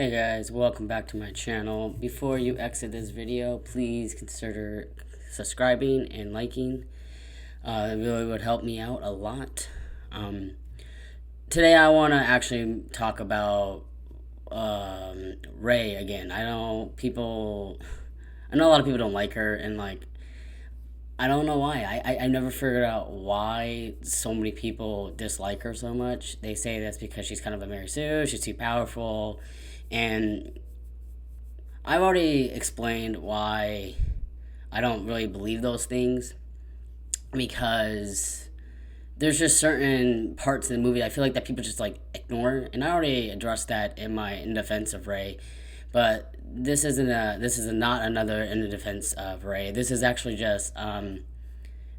Hey guys, welcome back to my channel. Before you exit this video, please consider subscribing and liking. It really would help me out a lot. Today I want to actually talk about Rey again. I know a lot of people don't like her, and I don't know why. I never figured out why so many people dislike her so much. They say that's because she's kind of a Mary Sue, she's too powerful, and I've already explained why I don't really believe those things, because there's just certain parts in the movie I feel like that people just ignore, and I already addressed that in defense of Rey. But this is not another in the defense of Rey. This is actually just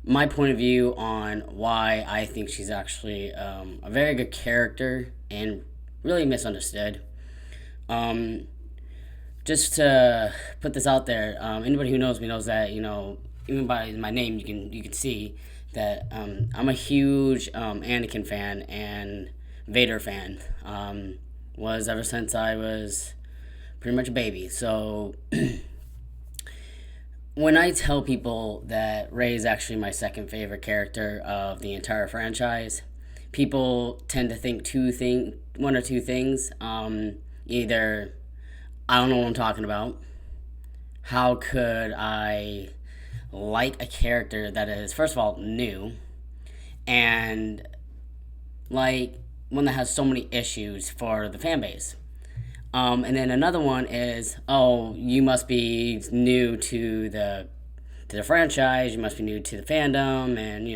my point of view on why I think she's actually a very good character and really misunderstood. Um, just to put this out there, anybody who knows me knows that even by my name you can see that I'm a huge Anakin fan and Vader fan. Was ever since I was pretty much a baby. So when I tell people that Rey is actually my second favorite character of the entire franchise, people tend to think one or two things. Either I don't know what I'm talking about. How could I like a character that is, first of all, new, and like one that has so many issues for the fan base? And then another one is, oh, you must be new to the franchise, you must be new to the fandom, and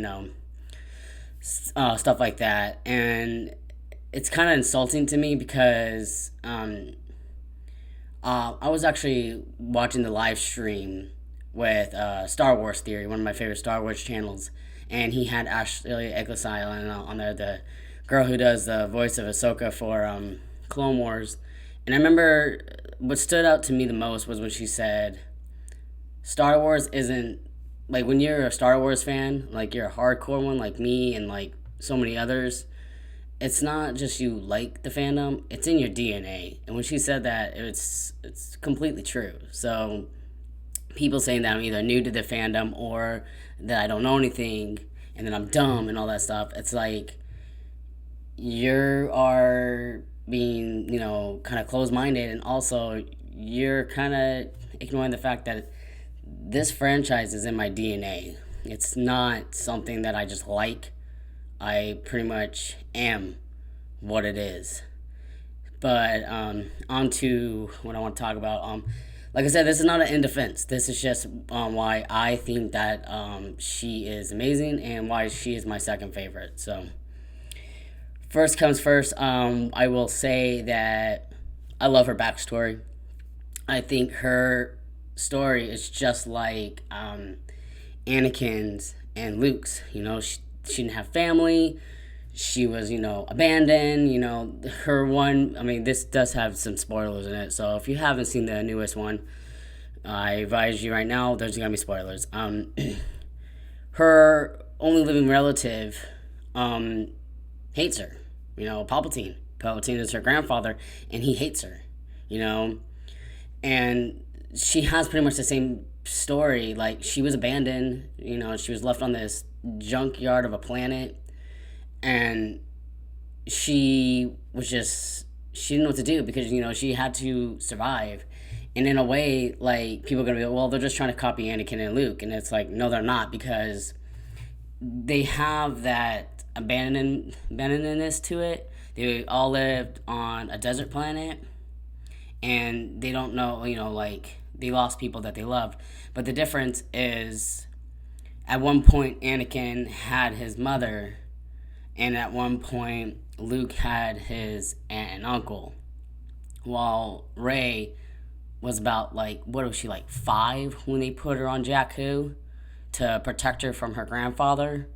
stuff like that. And it's kind of insulting to me because I was actually watching the live stream with Star Wars Theory, one of my favorite Star Wars channels, and he had Ashley Eglesile on there, the girl who does the voice of Ahsoka for Clone Wars. And I remember what stood out to me the most was when she said, Star Wars isn't, like, when you're a Star Wars fan, like you're a hardcore one like me and like so many others, it's not just you like the fandom, it's in your DNA. And when she said that, it's completely true. So people saying that I'm either new to the fandom or that I don't know anything and that I'm dumb and all that stuff, it's like you are being, kind of closed minded, and also you're kind of ignoring the fact that this franchise is in my DNA. It's not something that I just like. I pretty much am what it is. But on to what I want to talk about. Like I said, this is not an in defense. This is just why I think that she is amazing and why she is my second favorite. So, first comes first, I will say that I love her backstory. I think her story is just like Anakin's and Luke's. She didn't have family. She was, abandoned. I mean, this does have some spoilers in it. So if you haven't seen the newest one, I advise you right now, there's going to be spoilers. Her only living relative hates her. Palpatine. Palpatine is her grandfather, and he hates her. And she has pretty much the same story. Like, she was abandoned. She was left on this junkyard of a planet, and she didn't know what to do because she had to survive. And in a way, like, people are gonna be, well, they're just trying to copy Anakin and Luke, and it's like, no, they're not, because they have that abandonedness to it. They all lived on a desert planet, and they don't know, like, they lost people that they loved. But the difference is, at one point, Anakin had his mother, and at one point, Luke had his aunt and uncle. While Rey was about, like, what was she, like 5 when they put her on Jakku to protect her from her grandfather?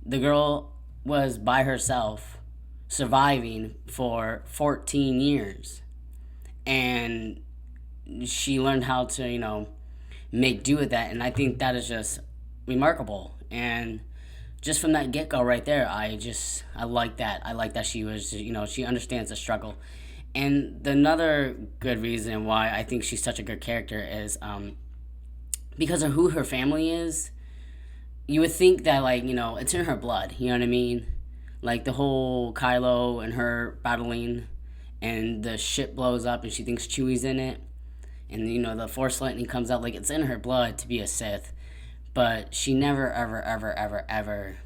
The girl was by herself, surviving for 14 years. And she learned how to, make do with that. And I think that is just remarkable. And just from that get go right there, I like that. I like that she was, she understands the struggle. And another good reason why I think she's such a good character is because of who her family is. You would think that, like, it's in her blood. You know what I mean? Like the whole Kylo and her battling, and the ship blows up, and she thinks Chewie's in it, and the Force lightning comes out. Like, it's in her blood to be a Sith, but she never, ever, ever, ever, ever,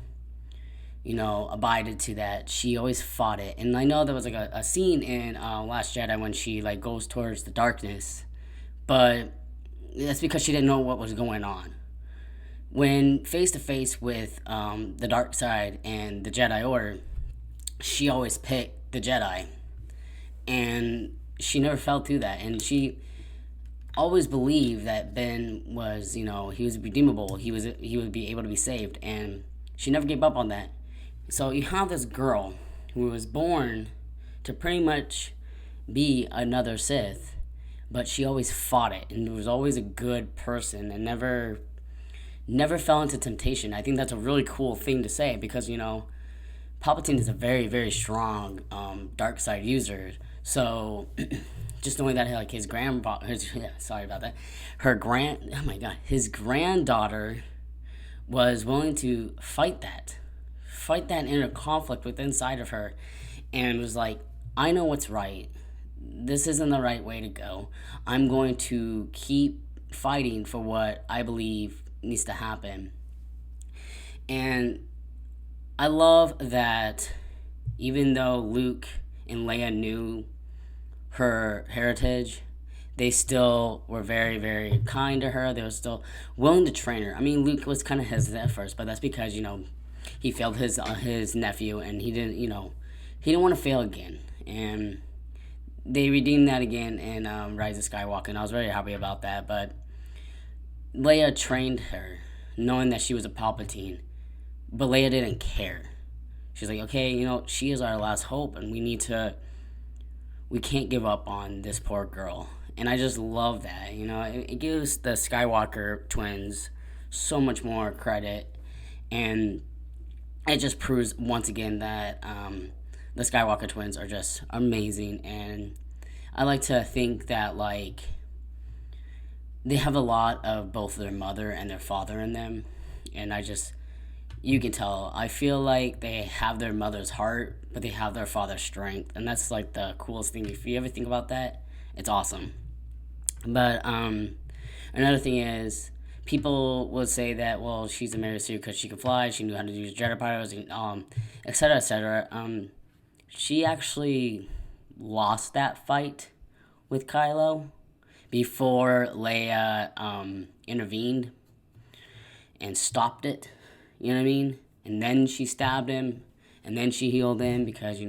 abided to that. She always fought it. And I know there was like a scene in Last Jedi when she like goes towards the darkness, but that's because she didn't know what was going on. When face to face with the dark side and the Jedi Order, she always picked the Jedi, and she never fell through that. And she always believed that Ben was, he was redeemable. He would be able to be saved, and she never gave up on that. So you have this girl who was born to pretty much be another Sith, but she always fought it and was always a good person and never fell into temptation. I think that's a really cool thing to say because Palpatine is a very, very strong dark side user. So just knowing that, like, his grandfather, sorry about that, oh my god, his granddaughter was willing to fight that inner conflict within inside of her, and was like, I know what's right. This isn't the right way to go. I'm going to keep fighting for what I believe needs to happen. And I love that even though Luke and Leia knew her heritage, they still were very, very kind to her. They were still willing to train her. I mean, Luke was kind of hesitant at first, but that's because he failed his nephew, and he didn't want to fail again. And they redeemed that again in Rise of Skywalker, and I was very happy about that. But Leia trained her, knowing that she was a Palpatine, but Leia didn't care. She's like, okay, she is our last hope, and we can't give up on this poor girl. And I just love that. It gives the Skywalker twins so much more credit, and it just proves once again that the Skywalker twins are just amazing. And I like to think that, like, they have a lot of both their mother and their father in them, and you can tell. I feel like they have their mother's heart, but they have their father's strength, and that's like the coolest thing. If you ever think about that, it's awesome. But another thing is, people would say that, well, she's a Mary Sue because she could fly, she knew how to use Jedi powers, etc., etc. She actually lost that fight with Kylo before Leia intervened and stopped it. You know what I mean? And then she stabbed him, and then she healed him because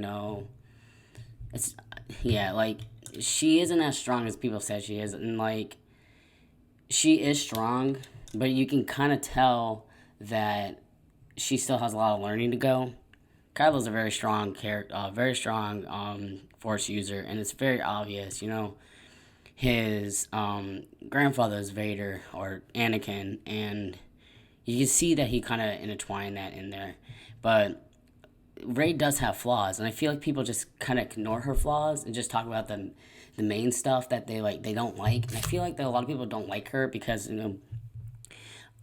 it's like, she isn't as strong as people said she is, and like, she is strong, but you can kind of tell that she still has a lot of learning to go. Kylo's a very strong character, very strong Force user, and it's very obvious. His grandfather is Vader or Anakin, and you can see that he kind of intertwined that in there. But Rey does have flaws, and I feel like people just kind of ignore her flaws and just talk about the main stuff that they don't like. And I feel like that a lot of people don't like her because I'm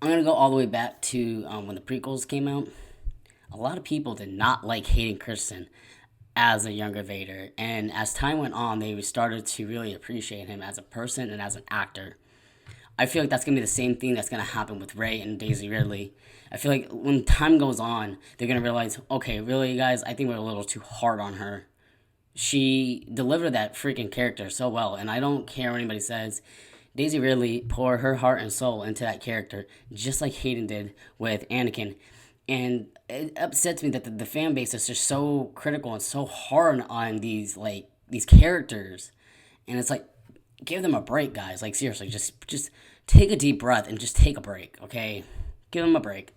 gonna go all the way back to when the prequels came out. A lot of people did not like Hayden Christensen as a younger Vader, and as time went on, they started to really appreciate him as a person and as an actor. I feel like that's gonna be the same thing that's gonna happen with Rey and Daisy Ridley. I feel like when time goes on, they're gonna realize, okay, really, guys, I think we're a little too hard on her. She delivered that freaking character so well, and I don't care what anybody says. Daisy Ridley poured her heart and soul into that character, just like Hayden did with Anakin. And it upsets me that the fan base is just so critical and so hard on these characters. And it's like, give them a break, guys. Like, seriously, just take a deep breath and just take a break, okay? Give them a break.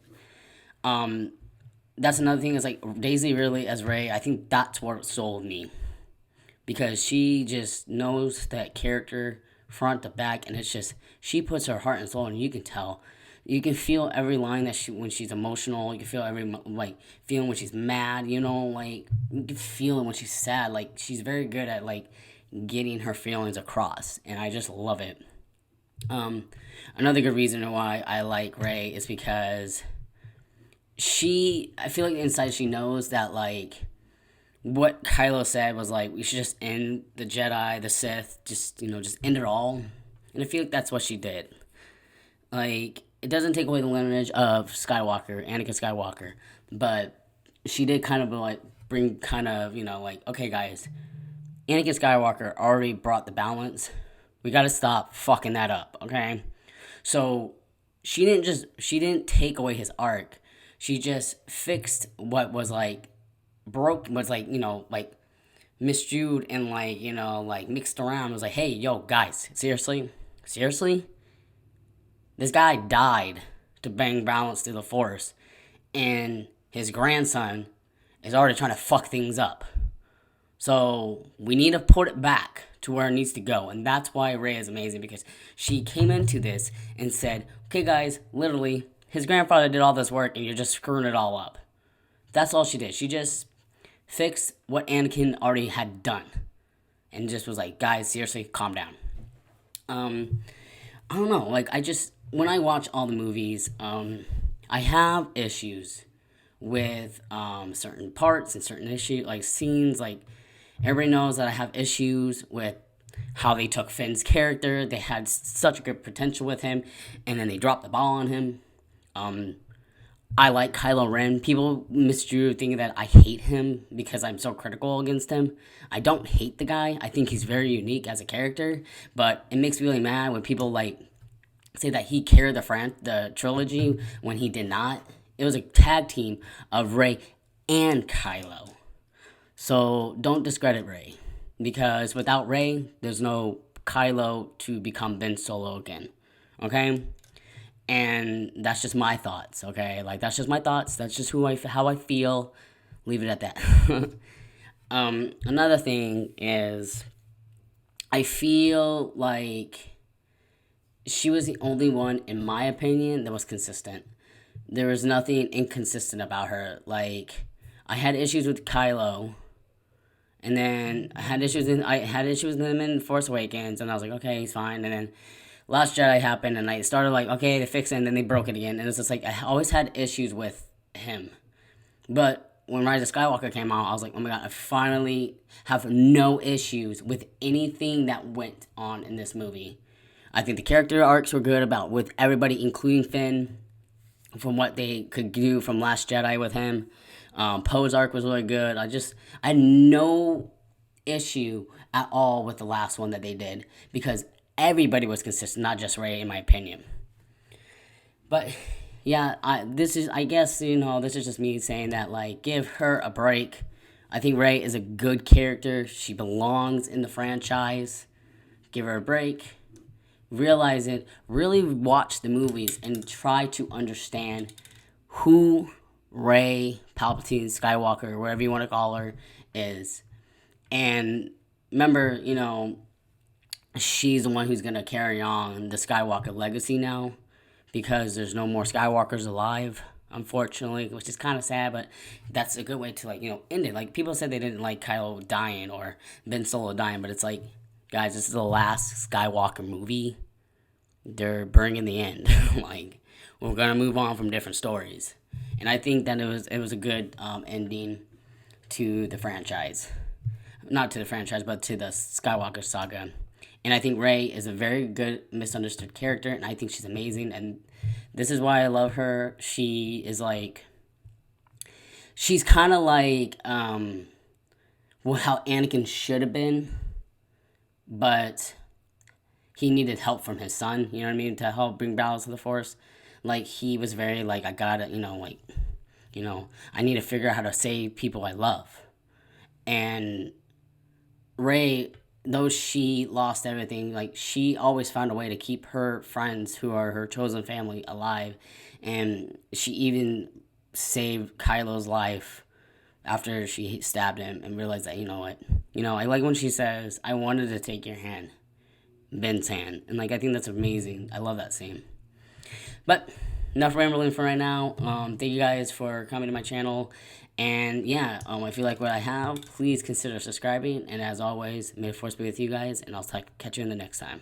That's another thing is, like, Daisy Ridley as Rey, I think that's what sold me. Because she just knows that character front to back, and it's just, she puts her heart and soul, and you can tell. You can feel every line when she's emotional. You can feel feeling when she's mad, like, you can feel it when she's sad. Like, she's very good at, like, getting her feelings across, and I just love it. Another good reason why I like Rey is because I feel like inside she knows that, like, what Kylo said was like, we should just end the Jedi, the Sith, just end it all. And I feel like that's what she did. Like, it doesn't take away the lineage of Anakin Skywalker, but she did kind of like bring kind of, like, okay, guys, Anakin Skywalker already brought the balance. We got to stop fucking that up, okay? So she didn't take away his arc. She just fixed what was like broke, was like, like miscued and like, like mixed around. It was like, hey, yo, guys, seriously, this guy died to bring balance to the Force, and his grandson is already trying to fuck things up. So we need to put it back to where it needs to go. And that's why Rey is amazing, because she came into this and said, okay, guys, literally, his grandfather did all this work and you're just screwing it all up. That's all she did. She just fixed what Anakin already had done. And just was like, guys, seriously, calm down. I don't know. Like, when I watch all the movies, I have issues with certain parts and certain issues, like scenes. Like, everybody knows that I have issues with how they took Finn's character. They had such good potential with him, and then they dropped the ball on him. I like Kylo Ren. People misdrew thinking that I hate him because I'm so critical against him. I don't hate the guy. I think he's very unique as a character, but it makes me really mad when people like say that he carried the trilogy when he did not. It was a tag team of Rey and Kylo. So don't discredit Rey, because without Rey, there's no Kylo to become Ben Solo again. Okay? And that's just my thoughts, okay? Like, that's just my thoughts. That's just how I feel. Leave it at that. Another thing is, I feel like she was the only one, in my opinion, that was consistent. There was nothing inconsistent about her. Like, I had issues with Kylo, and then I had issues with him in Force Awakens, and I was like, okay, he's fine. And then Last Jedi happened, and I started like, okay, they fixed it, and then they broke it again. And it's just like, I always had issues with him. But when Rise of Skywalker came out, I was like, oh my god, I finally have no issues with anything that went on in this movie. I think the character arcs were good with everybody, including Finn, from what they could do from Last Jedi with him. Poe's arc was really good. I had no issue at all with the last one that they did, because everybody was consistent, not just Rey, in my opinion. But yeah, this is just me saying that, like, give her a break. I think Rey is a good character. She belongs in the franchise. Give her a break. Realize it. Really watch the movies and try to understand who Rey, Palpatine, Skywalker, whatever you want to call her, is. And remember, she's the one who's going to carry on the Skywalker legacy now, because there's no more Skywalkers alive, unfortunately, which is kind of sad, but that's a good way to, like, end it. Like, people said they didn't like Kylo dying or Ben Solo dying, but it's like, guys, this is the last Skywalker movie. They're bringing the end. Like, we're going to move on from different stories. And I think that it was a good ending to the franchise. Not to the franchise, but to the Skywalker saga. And I think Rey is a very good, misunderstood character, and I think she's amazing, and this is why I love her. She's kind of like, how Anakin should have been, but he needed help from his son, you know what I mean, to help bring balance to the Force. Like, he was very, like, I gotta, I need to figure out how to save people I love. And Rey, though she lost everything, like, she always found a way to keep her friends, who are her chosen family, alive. And she even saved Kylo's life after she stabbed him, and realized that, I like when she says, I wanted to take your hand, Ben's hand. And, like, I think that's amazing. I love that scene. But enough rambling for right now. Thank you guys for coming to my channel. And yeah, if you like what I have, please consider subscribing. And as always, may the force be with you guys, and I'll catch you in the next time.